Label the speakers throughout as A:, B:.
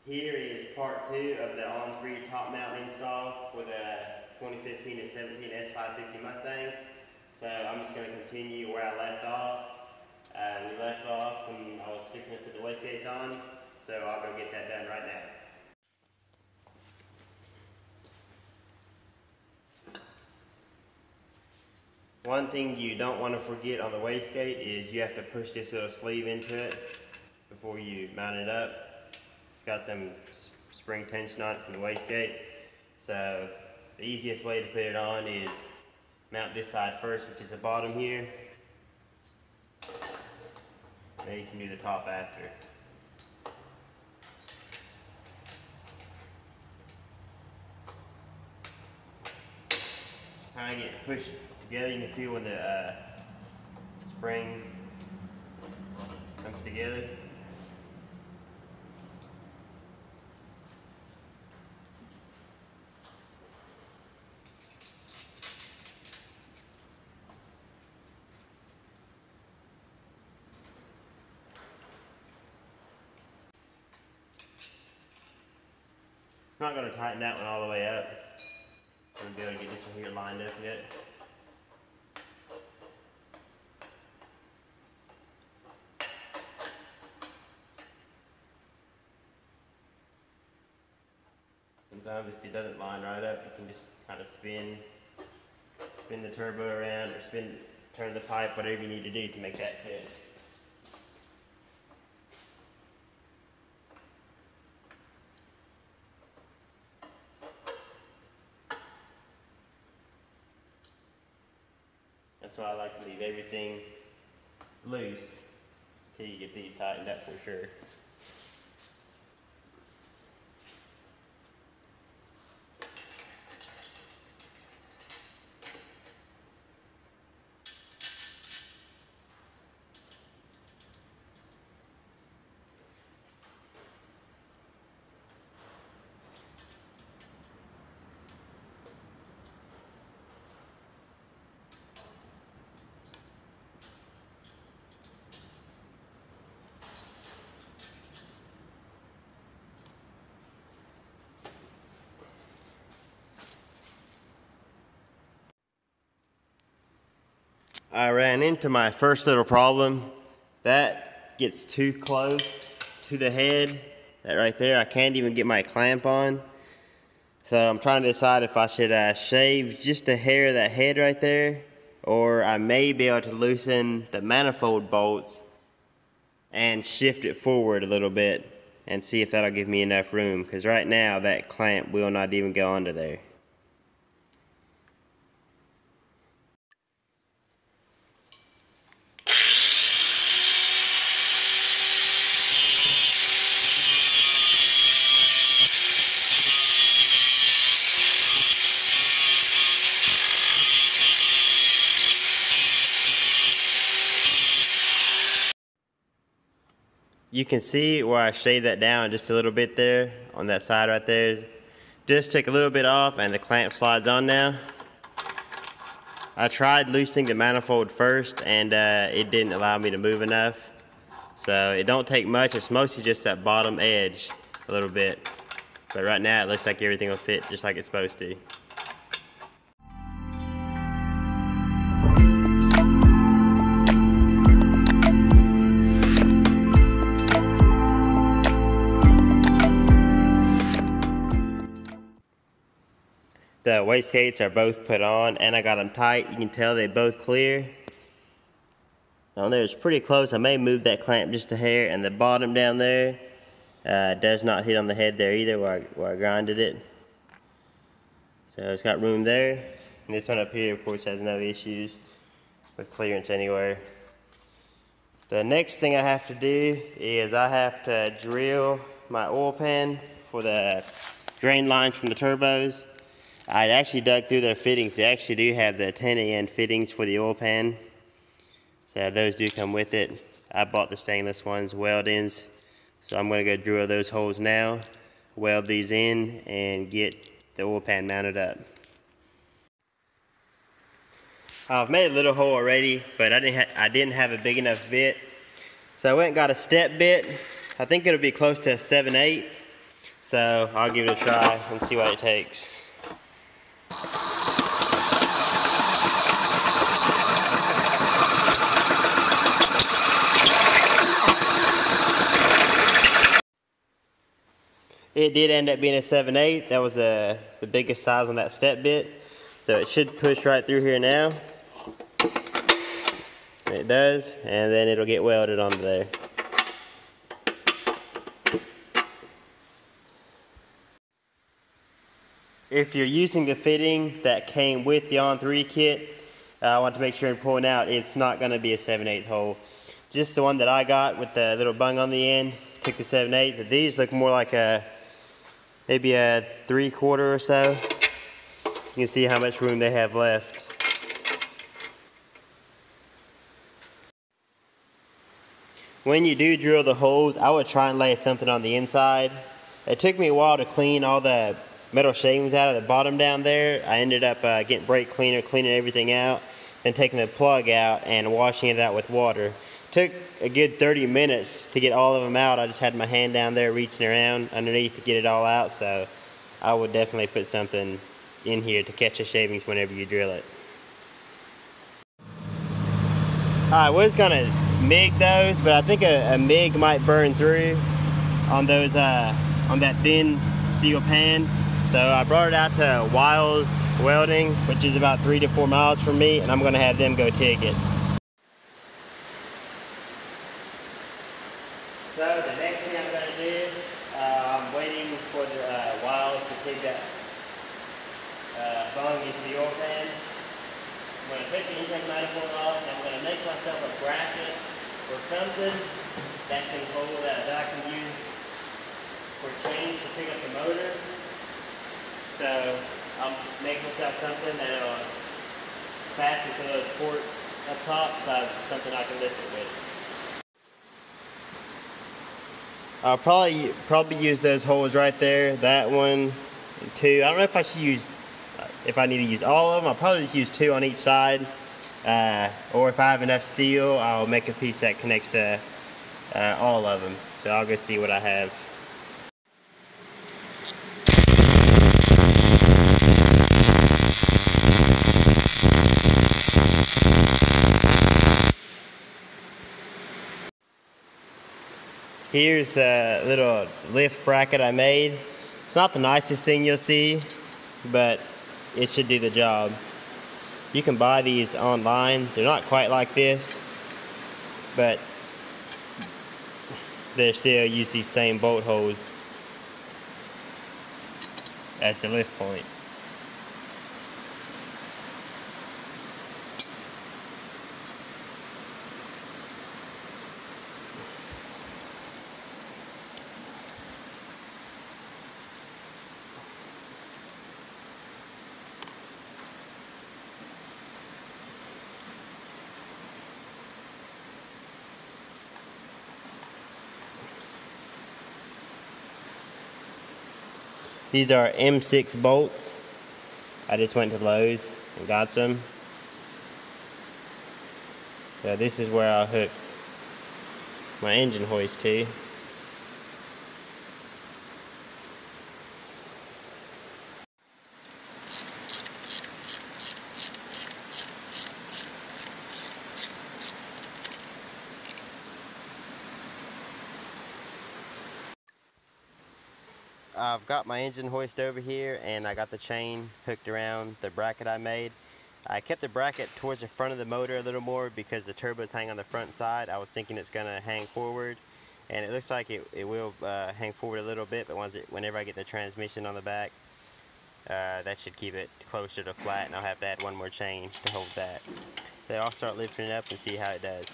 A: Here is part 2 of the ON3 top mount install for the 2015 and 17 S550 Mustangs. So I'm just going to continue where I left off. We left off when I was fixing to put the wastegates on, so I'll go get that done right now. One thing you don't want to forget on the wastegate is you have to push this little sleeve into it before you mount it up. It's got some spring tension on it from the wastegate. So the easiest way to put it on is mount this side first, which is the bottom here. Then you can do the top after. Try and get it pushed together. You can feel when the spring comes together. I'm not going to tighten that one all the way up. I'm going to be able to get this one here lined up yet. Sometimes if it doesn't line right up, you can just kind of spin the turbo around or turn the pipe, whatever you need to do to make that fit. That's why I like to leave everything loose until you get these tightened up for sure. I ran into my first little problem. That gets too close to the head. That right there, I can't even get my clamp on. So I'm trying to decide if I should shave just a hair of that head right there, or I may be able to loosen the manifold bolts and shift it forward a little bit and see if that'll give me enough room, because right now that clamp will not even go under there. You can see where I shaved that down just a little bit there on that side right there. Just took a little bit off and the clamp slides on now. I tried loosening the manifold first and it didn't allow me to move enough. So it don't take much, it's mostly just that bottom edge a little bit. But right now it looks like everything will fit just like it's supposed to. The wastegates are both put on and I got them tight. You can tell they both clear. Down there is pretty close. I may move that clamp just a hair, and the bottom down there does not hit on the head there either where I grinded it. So it's got room there. And this one up here of course has no issues with clearance anywhere. The next thing I have to do is I have to drill my oil pan for the drain lines from the turbos. I actually dug through their fittings. They actually do have the 10 fittings for the oil pan. So those do come with it. I bought the stainless ones, weld-ins. So I'm going to go drill those holes now, weld these in, and get the oil pan mounted up. I've made a little hole already, but I didn't have a big enough bit. So I went and got a step bit. I think it'll be close to a 7/8. So I'll give it a try and see what it takes. It did end up being a 7/8. That was the biggest size on that step bit. So it should push right through here now. And it does, and then it'll get welded onto there. If you're using the fitting that came with the ON3 kit, I want to make sure in pulling out it's not going to be a 7/8 hole. Just the one that I got with the little bung on the end took the 7/8, but these look more like maybe a 3/4 or so. You can see how much room they have left. When you do drill the holes, I would try and lay something on the inside. It took me a while to clean all the metal shavings out of the bottom down there. I ended up getting brake cleaner, cleaning everything out, then taking the plug out and washing it out with water. Took a good 30 minutes to get all of them out. I just had my hand down there reaching around underneath to get it all out, so I would definitely put something in here to catch the shavings whenever you drill it. I was gonna MIG those, but I think a MIG might burn through on those on that thin steel pan. So I brought it out to Wiles Welding, which is about 3 to 4 miles from me, and I'm gonna have them go TIG it. So the next thing I'm gonna do, I'm waiting for the Wiles to TIG that bung into the oil pan. I'm gonna take the intake manifold off, and I'm gonna make myself a bracket or something that can hold that I can use for chains to pick up the motor. So I'll make myself something that'll fasten to those ports up top, so something I can lift it with. I'll probably use those holes right there, that one and two. I don't know if I should use, if I need to use all of them. I'll probably just use 2 on each side. Or if I have enough steel, I'll make a piece that connects to all of them. So I'll go see what I have. Here's a little lift bracket I made. It's not the nicest thing you'll see, but it should do the job. You can buy these online. They're not quite like this, but they still use these same bolt holes as the lift point. These are M6 bolts. I just went to Lowe's and got some. So this is where I'll hook my engine hoist to. I've got my engine hoist over here, and I got the chain hooked around the bracket I made. I kept the bracket towards the front of the motor a little more because the turbos hang on the front side. I was thinking it's going to hang forward, and it looks like it will hang forward a little bit, but whenever I get the transmission on the back, that should keep it closer to flat, and I'll have to add one more chain to hold that. So I'll start lifting it up and see how it does.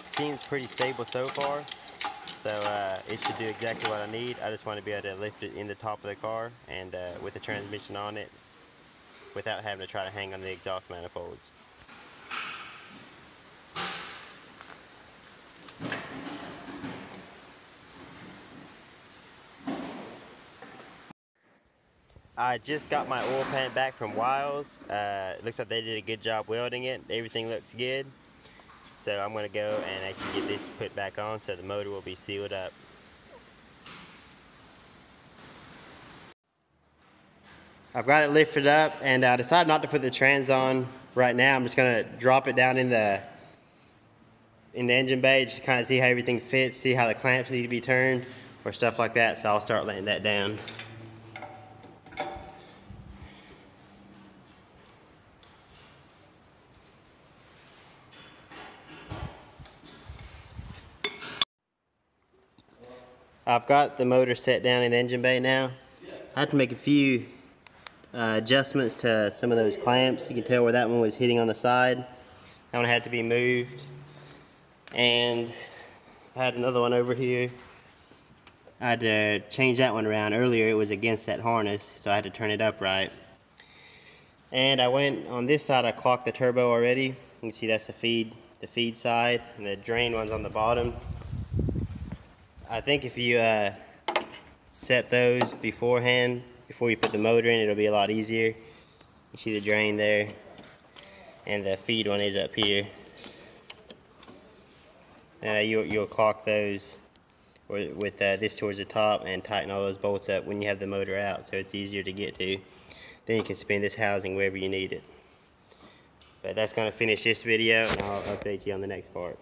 A: Seems pretty stable so far, so it should do exactly what I need. I just want to be able to lift it in the top of the car and with the transmission on it without having to try to hang on the exhaust manifolds. I just got my oil pan back from Wiles. It looks like they did a good job welding it. Everything looks good. So I'm going to go and actually get this put back on so the motor will be sealed up. I've got it lifted up, and I decided not to put the trans on right now. I'm just going to drop it down in the engine bay, just kind of see how everything fits, see how the clamps need to be turned or stuff like that. So I'll start laying that down. I've got the motor set down in the engine bay now. I had to make a few adjustments to some of those clamps. You can tell where that one was hitting on the side. That one had to be moved. And I had another one over here. I had to change that one around. Earlier it was against that harness, so I had to turn it upright. And I went on this side, I clocked the turbo already. You can see that's the feed side, and the drain one's on the bottom. I think if you set those beforehand, before you put the motor in, it'll be a lot easier. You see the drain there, and the feed one is up here. You'll clock those with this towards the top and tighten all those bolts up when you have the motor out, so it's easier to get to. Then you can spin this housing wherever you need it. But that's going to finish this video, and I'll update you on the next part.